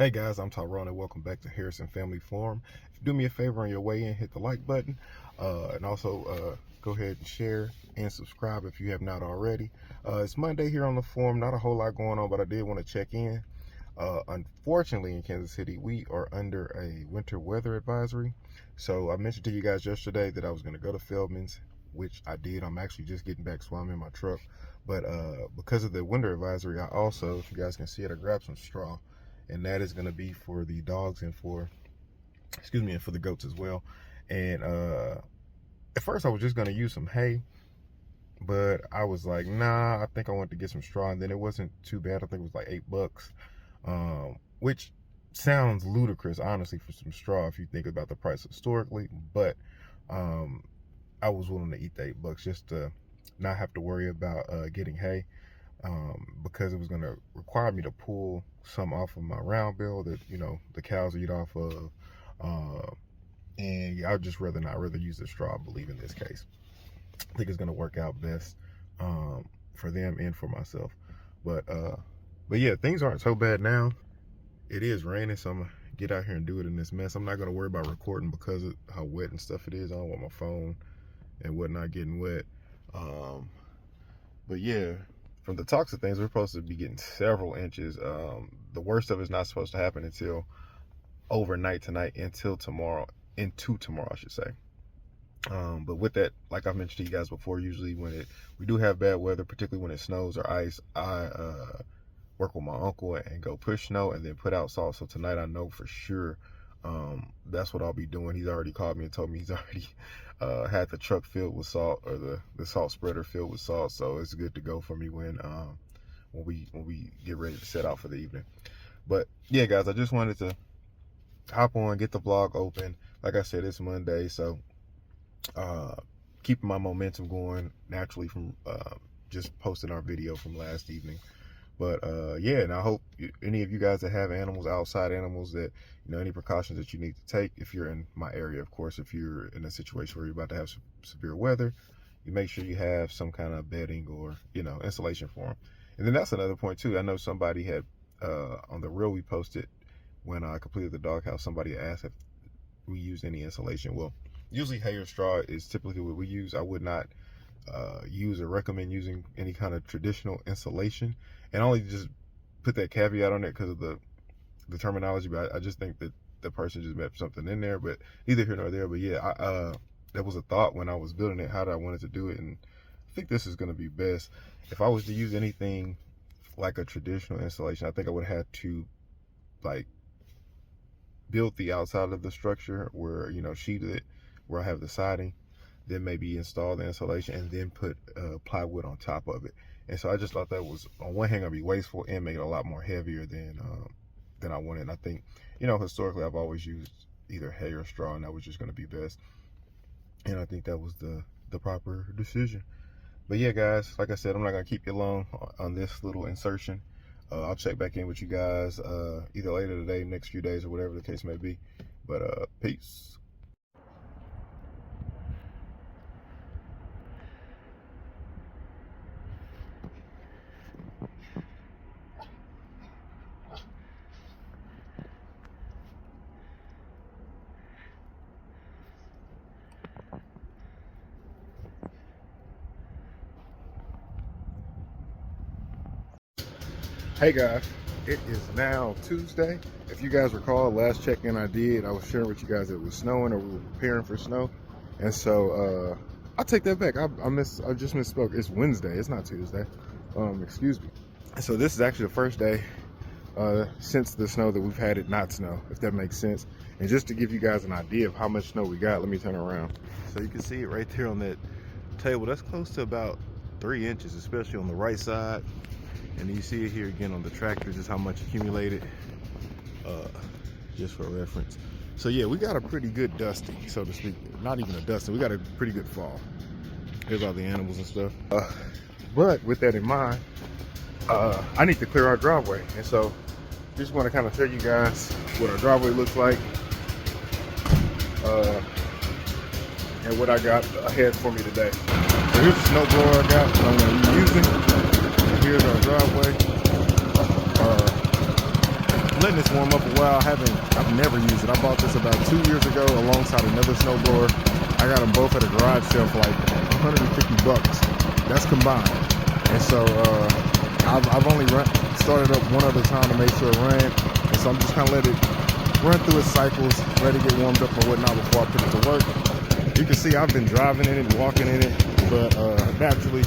Hey guys, I'm Tyrone and welcome back to Harrison Family Farm. If you do me a favor on your way in, hit the like button and also go ahead and share and subscribe if you have not already. It's Monday here on the farm, not a whole lot going on, but I did want to check in. Unfortunately, in Kansas City, we are under a winter weather advisory. So I mentioned to you guys yesterday that I was going to go to Feldman's, which I did. I'm actually just getting back, so I'm in my truck. But because of the winter advisory, I also, if you guys can see it, I grabbed some straw. And that is going to be for the dogs and for the goats as well. And at first I was just going to use some hay, but I was like, nah, I think I want to get some straw. And then it wasn't too bad. I think it was like $8, which sounds ludicrous, honestly, for some straw if you think about the price historically. But I was willing to eat the $8 just to not have to worry about getting hay. Because it was going to require me to pull some off of my round bale that the cows eat off of, and yeah, I'd just rather use the straw, I believe, in this case. I think it's going to work out best for them and for myself. But yeah, things aren't so bad now. It is raining, so I'm gonna get out here and do it in this mess. I'm not going to worry about recording because of how wet and stuff it is. I don't want my phone and whatnot getting wet. But yeah, from the talks of things, we're supposed to be getting several inches. The worst of it's not supposed to happen until overnight tonight, into tomorrow, I should say. But with that, like I've mentioned to you guys before, usually when we do have bad weather, particularly when it snows or ice, I work with my uncle and go push snow and then put out salt. So tonight I know for sure that's what I'll be doing. He's already called me and told me he's already had the truck filled with salt, or the salt spreader filled with salt. So it's good to go for me when we get ready to set out for the evening. But yeah, guys, I just wanted to hop on, get the vlog open. Like I said, it's Monday, so keeping my momentum going naturally from just posting our video from last evening. But yeah, and I hope any of you guys that have animals, outside animals, that any precautions that you need to take if you're in my area. Of course, if you're in a situation where you're about to have severe weather, you make sure you have some kind of bedding or insulation for them. And then that's another point too. I know somebody had on the reel we posted when I completed the doghouse, somebody asked if we use any insulation. Well, usually hay or straw is typically what we use. I would not use or recommend using any kind of traditional insulation, and only just put that caveat on it because of the terminology. But I just think that the person just met something in there, but neither here nor there. But yeah, that was a thought when I was building it, how I wanted to do it, and I think this is going to be best. If I was to use anything like a traditional insulation, I think I would have to build the outside of the structure where sheet it where I have the siding, then maybe install the insulation and then put plywood on top of it. And so I just thought that was, on one hand, gonna be wasteful and make it a lot more heavier than I wanted. And I think historically I've always used either hay or straw, and that was just gonna be best. And I think that was the proper decision. But yeah, guys, like I said, I'm not gonna keep you long on this little insertion. I'll check back in with you guys either later today, next few days, or whatever the case may be. But peace. Hey guys, it is now Tuesday. If you guys recall, last check-in I did, I was sharing with you guys that it was snowing, or we were preparing for snow. And so I'll take that back. I just misspoke. It's Wednesday, it's not Tuesday. Excuse me. So this is actually the first day since the snow that we've had it not snow, if that makes sense. And just to give you guys an idea of how much snow we got, let me turn around. So you can see it right there on that table. That's close to about 3 inches, especially on the right side. And you see it here again on the tractor, just how much accumulated, just for reference. So yeah, we got a pretty good dusting, so to speak. Not even a dusting, we got a pretty good fall. Here's all the animals and stuff. But with that in mind, I need to clear our driveway. And so just want to kind of show you guys what our driveway looks like. And what I got ahead for me today. So here's the snow blower I got that I'm going to be using. Here's our driveway. letting this warm up a while. I've never used it. I bought this about 2 years ago alongside another snowblower. I got them both at a garage sale for like 150 bucks. That's combined. And so I've only started up one other time to make sure it ran. And so I'm just kind of let it run through its cycles, let it get warmed up or whatnot before I put it to work. You can see I've been driving in it, walking in it, but naturally,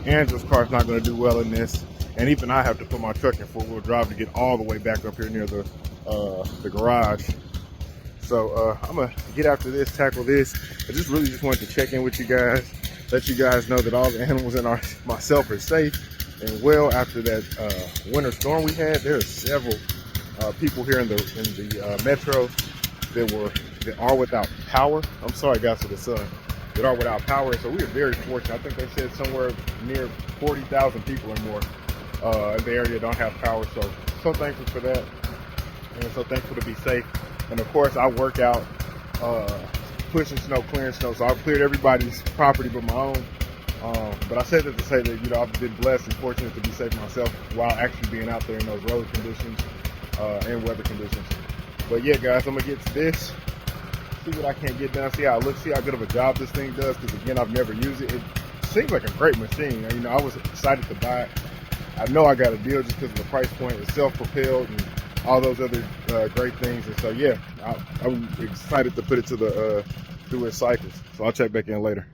Angela's car's not going to do well in this. And even I have to put my truck in four-wheel drive to get all the way back up here near the garage. So I'm gonna get after this, tackle this. I just really wanted to check in with you guys, let you guys know that all the animals and myself are safe and well after that winter storm we had. There are several people here in the metro that are without power. I'm sorry guys for the sun. That are without power. So we are very fortunate. I think they said somewhere near 40,000 people or more in the area don't have power. So thankful for that, and so thankful to be safe. And of course, I work out pushing snow, clearing snow. So I've cleared everybody's property but my own. But I said that to say that, you know, I've been blessed and fortunate to be safe myself while actually being out there in those road conditions and weather conditions. But yeah, guys, I'm gonna get to this, see what I can get done, see how it looks, see how good of a job this thing does. Because again, I've never used it. It seems like a great machine. You know, I was excited to buy it. I know I got a deal just because of the price point. It's self-propelled and all those other great things. And so yeah, I'm excited to put it to through its cycles. So I'll check back in later.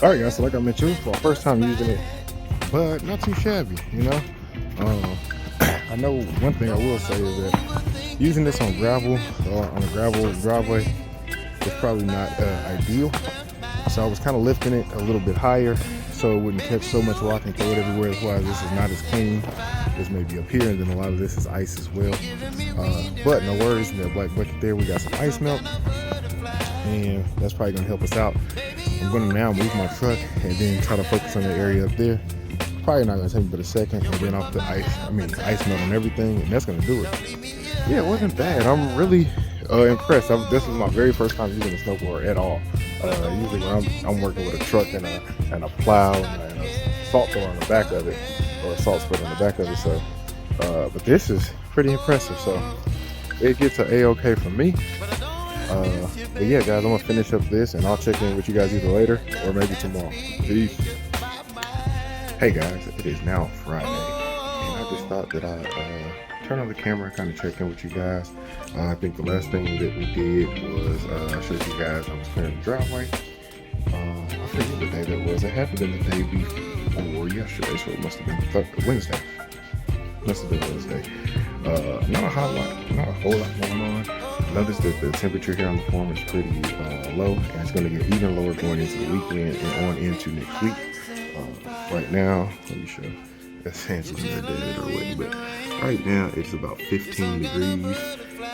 Alright guys, so like I mentioned, it's my first time using it, but not too shabby, you know. I know one thing I will say is that using this on gravel or on a gravel driveway is probably not ideal. So I was kind of lifting it a little bit higher so it wouldn't catch so much rock and throw it everywhere. That's why this is not as clean as maybe up here, and then a lot of this is ice as well. But no worries, in that black bucket there we got some ice melt, and that's probably gonna help us out. I'm gonna now move my truck and then try to focus on the area up there. Probably not gonna take me but a second, and then I'll put ice melt on everything, and that's gonna do it. Yeah, it wasn't bad. I'm really impressed. This is my very first time using a snowboard at all. Usually when I'm working with a truck and a plow and a salt thrower on the back of it, or a salt spreader on the back of it. So, but this is pretty impressive. So it gets an A-OK from me. But yeah, guys, I'm gonna finish up this and I'll check in with you guys either later or maybe tomorrow. Peace. Hey guys, it is now Friday, and I just thought that I'd turn on the camera and kind of check in with you guys. I think the last thing that we did was I showed you guys I was clearing the driveway. I forget what day that was. It had to have been the day before yesterday, so it must have been Wednesday. Must have been Wednesday. Not a whole lot going on. Notice that the temperature here on the farm is pretty low, and it's going to get even lower going into the weekend and on into next week. Right now, let me show you. That's Angela's dead or what, but right now it's about 15 degrees,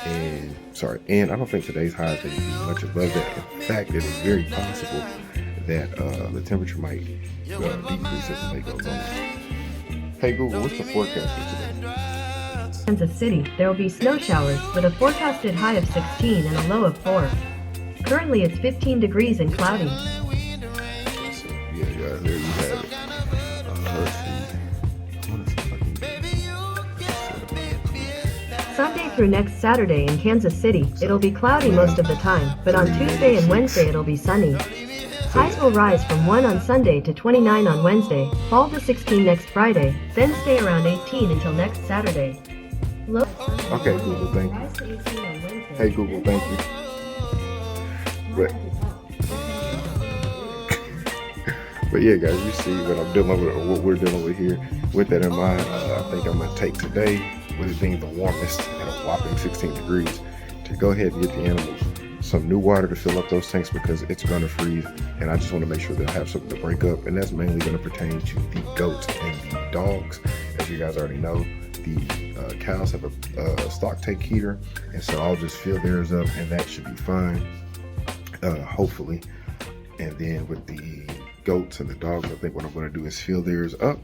and I don't think today's high is going to be much above that. In fact, it is very possible that the temperature might decrease as the day goes on. Hey Google, what's the forecast for today? Kansas City, there will be snow showers with a forecasted high of 16 and a low of 4. Currently it's 15 degrees and cloudy. So, yeah, guys, there you Sunday through next Saturday in Kansas City, it'll be cloudy most of the time, but on Tuesday and Wednesday it'll be sunny. Highs will rise from 1 on Sunday to 29 on Wednesday, fall to 16 next Friday, then stay around 18 until next Saturday. Low Okay, Google, thank you. rise to 18 on Wednesday. Hey Google, thank you. But yeah, guys, you see what I'm dealing with, or what we're dealing with here. With that in mind, I think I'm gonna take today, with it being the warmest at a whopping 16 degrees, to go ahead and get the animals some new water to fill up those tanks, because it's gonna freeze, and I just want to make sure they'll have something to break up, and that's mainly going to pertain to the goats and the dogs. As you guys already know, the cows have a stock tank heater, and so I'll just fill theirs up, and that should be fine, hopefully. And then with the goats and the dogs, I think what I'm going to do is fill theirs up,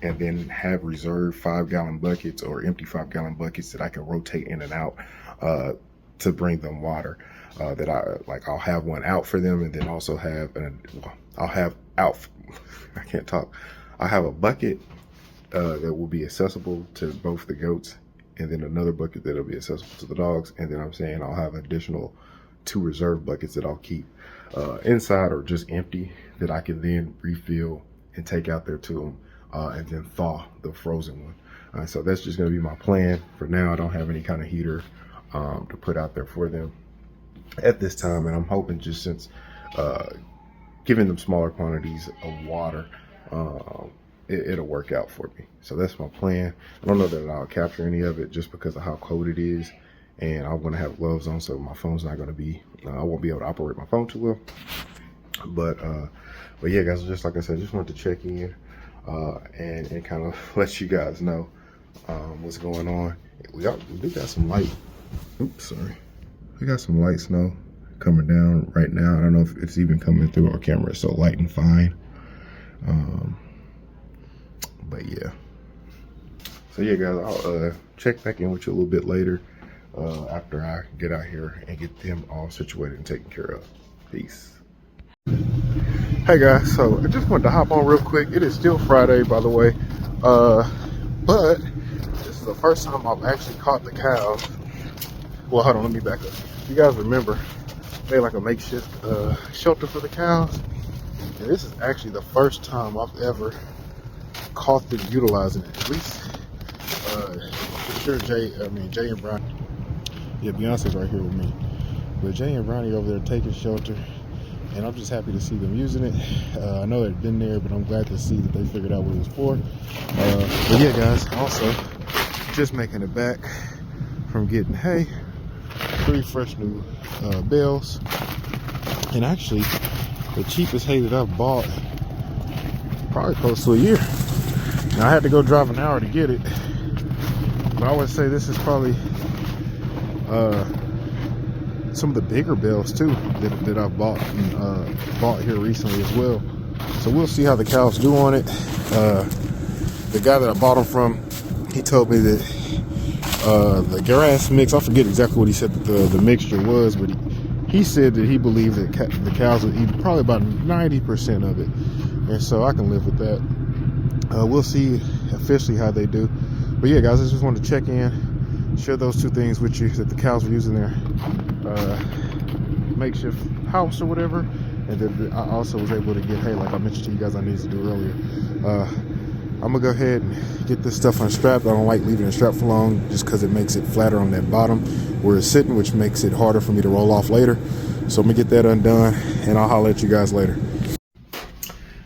and then have reserved 5-gallon buckets or empty 5-gallon buckets that I can rotate in and out to bring them water. That I'll have one out for them, and then also have I'll have a bucket that will be accessible to both the goats, and then another bucket that'll be accessible to the dogs, and then I'll have additional 2 reserve buckets that I'll keep inside or just empty, that I can then refill and take out there to them, and then thaw the frozen one. So that's just going to be my plan for now. I don't have any kind of heater to put out there for them at this time, and I'm hoping, just since giving them smaller quantities of water, it'll work out for me. So that's my plan. I don't know that I'll capture any of it, just because of how cold it is, and I'm going to have gloves on, so my phone's not going to be I won't be able to operate my phone too well. But yeah, guys, just like I said, just wanted to check in and kind of let you guys know what's going on. We do got some light. Oops, sorry. We got some light snow coming down right now. I don't know if it's even coming through our camera. It's so light and fine. But yeah. So yeah, guys, I'll check back in with you a little bit later after I get out here and get them all situated and taken care of. Peace. Hey guys, so I just wanted to hop on real quick. It is still Friday, by the way. But this is the first time I've actually caught the cows. Well, hold on, let me back up. You guys remember, they had like a makeshift shelter for the cows. And this is actually the first time I've ever caught them utilizing it. At least, for sure, Jay and Brownie. Yeah, Beyonce's right here with me. But Jay and Brownie over there taking shelter, and I'm just happy to see them using it. I know they've been there, but I'm glad to see that they figured out what it was for. But yeah, guys, also just making it back from getting hay. 3 fresh new bales, and actually the cheapest hay that I've bought probably close to a year. Now I had to go drive an hour to get it, but I would say this is probably some of the bigger bales too that I've bought here recently as well. So we'll see how the cows do on it. The guy that I bought them from, he told me that the grass mix, I forget exactly what he said that the mixture was, but he said that he believed that the cows would eat probably about 90% of it, and so I can live with that. We'll see officially how they do. But yeah, guys, I just wanted to check in, share those 2 things with you, that the cows were using their makeshift house or whatever, and that I also was able to get hay, like I mentioned to you guys I needed to do earlier. I'm gonna go ahead and get this stuff unstrapped. I don't like leaving it strapped for long, just because it makes it flatter on that bottom where it's sitting, which makes it harder for me to roll off later. So I'm gonna get that undone, and I'll holler at you guys later.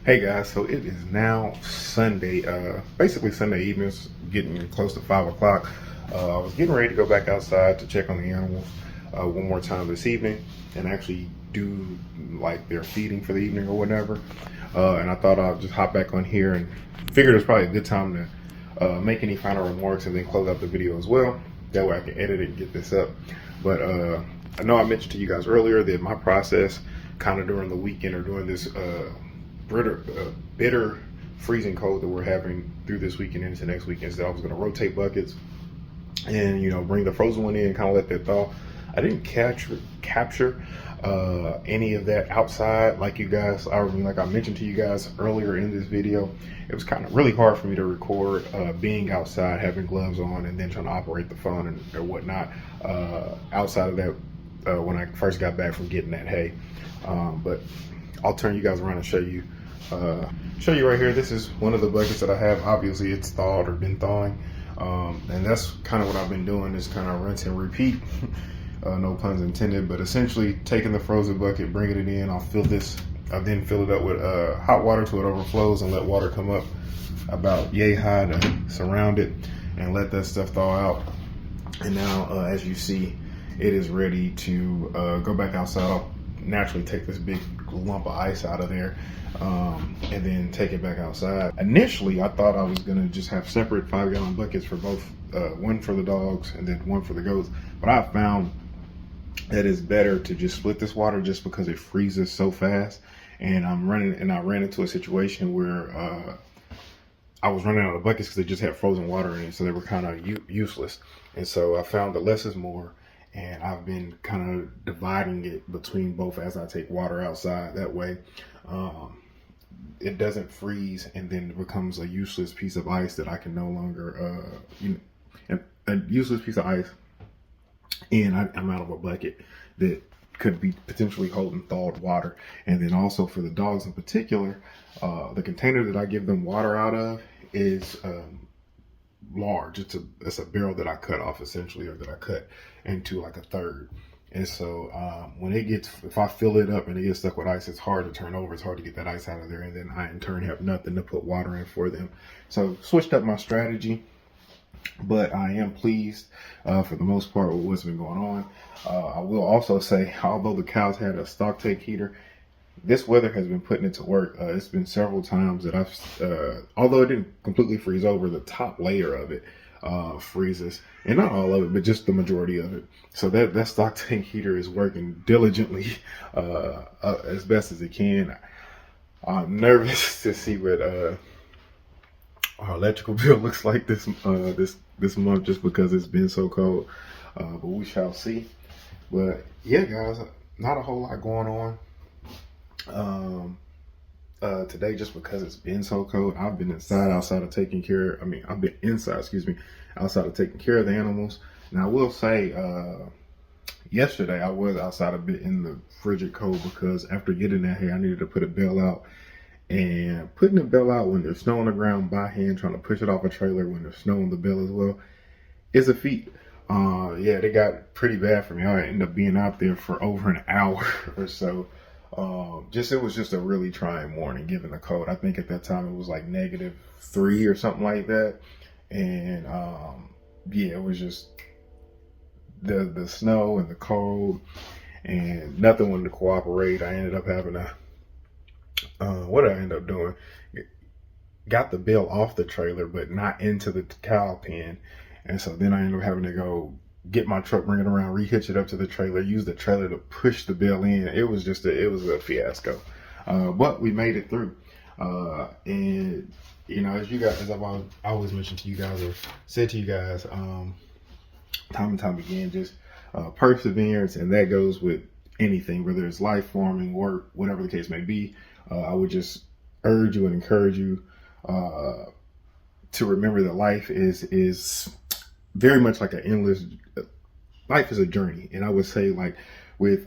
Hey guys, so it is now Sunday, basically Sunday evenings, getting close to 5 o'clock. I was getting ready to go back outside to check on the animals one more time this evening, and actually do like their feeding for the evening or whatever. And I thought I'd just hop back on here, and figured it was probably a good time to make any final remarks and then close out the video as well. That way I can edit it and get this up. But I know I mentioned to you guys earlier that my process kind of during the weekend, or during this bitter freezing cold that we're having through this weekend into next weekend, is that I was going to rotate buckets and, you know, bring the frozen one in, kind of let that thaw. I didn't capture any of that outside like you guys. Like I mentioned to you guys earlier in this video, it was kind of really hard for me to record being outside, having gloves on, and then trying to operate the phone and whatnot outside of that when I first got back from getting that hay. But I'll turn you guys around and show you right here. This is one of the buckets that I have. Obviously it's thawed or been thawing, and that's kind of what I've been doing, is kind of rinse and repeat. No puns intended, but essentially taking the frozen bucket, bringing it in. I'll then fill it up with hot water till it overflows, and let water come up about yay high to surround it and let that stuff thaw out. And now as you see, it is ready to go back outside. I'll naturally take this big lump of ice out of there and then take it back outside. Initially I thought I was gonna just have separate 5-gallon buckets for both, one for the dogs and then one for the goats, but I found that it's better to just split this water, just because it freezes so fast. And I ran into a situation where I was running out of buckets because they just had frozen water in it, so they were kind of useless. And so I found that less is more, and I've been kind of dividing it between both as I take water outside. That way it doesn't freeze and then it becomes a useless piece of ice that I can no longer a useless piece of ice, and I'm out of a bucket that could be potentially holding thawed water. And then also for the dogs in particular, the container that I give them water out of is large. It's a barrel that I cut off essentially, or that I cut into like a third. And so if I fill it up and it gets stuck with ice, it's hard to turn over. It's hard to get that ice out of there. And then I in turn have nothing to put water in for them. So switched up my strategy, but I am pleased for the most part with what's been going on. I will also say, although the cows had a stock take heater, this weather has been putting it to work. It's been several times that I've, although it didn't completely freeze over, the top layer of it freezes, and not all of it, but just the majority of it. So that stock tank heater is working diligently as best as it can. I'm nervous to see what our electrical bill looks like this month, just because it's been so cold, but we shall see. But yeah, guys, not a whole lot going on today, just because it's been so cold. I've been outside of taking care of the animals. Now I will say, yesterday I was outside a bit in the frigid cold, because after getting that hay, I needed to put a bale out. And putting the bale out when there's snow on the ground by hand, trying to push it off a trailer when there's snow on the bale as well, is a feat. Yeah, they got pretty bad for me. I ended up being out there for over an hour or so. It was just a really trying morning given the cold. I think at that time it was like -3 or something like that. And yeah, it was just the snow and the cold, and nothing wanted to cooperate. I ended up having to what did I end up doing? Got the bale off the trailer, but not into the cow pen. And so then I ended up having to go get my truck, bring it around, rehitch it up to the trailer, use the trailer to push the bale in. It was a fiasco. But we made it through. And as I've always mentioned to you guys, or said to you guys, time and time again, just perseverance, and that goes with anything, whether it's life, farming, work, whatever the case may be. I would just urge you and encourage you to remember that life is very much like life is a journey. And I would say, like, with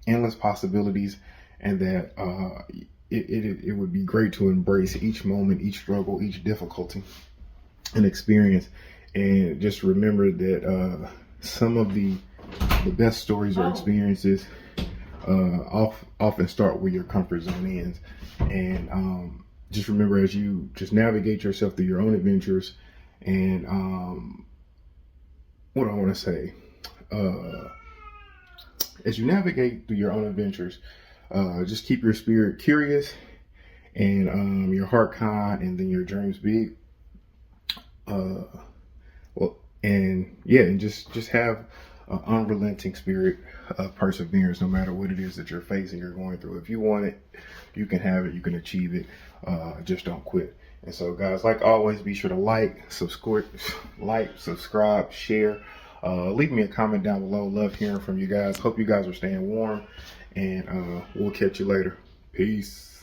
endless possibilities, and that it would be great to embrace each moment, each struggle, each difficulty and experience. And just remember that some of the best stories or experiences often start where your comfort zone ends. And just remember, as you just navigate yourself through your own adventures, and what I want to say, as you navigate through your own adventures, just keep your spirit curious, and your heart kind, and then your dreams big. And just have an unrelenting spirit of perseverance, no matter what it is that you're facing, you're going through. If you want it, you can have it, you can achieve it. Just don't quit. And so, guys, like always, be sure to like, subscribe, share. Leave me a comment down below. Love hearing from you guys. Hope you guys are staying warm, and we'll catch you later. Peace.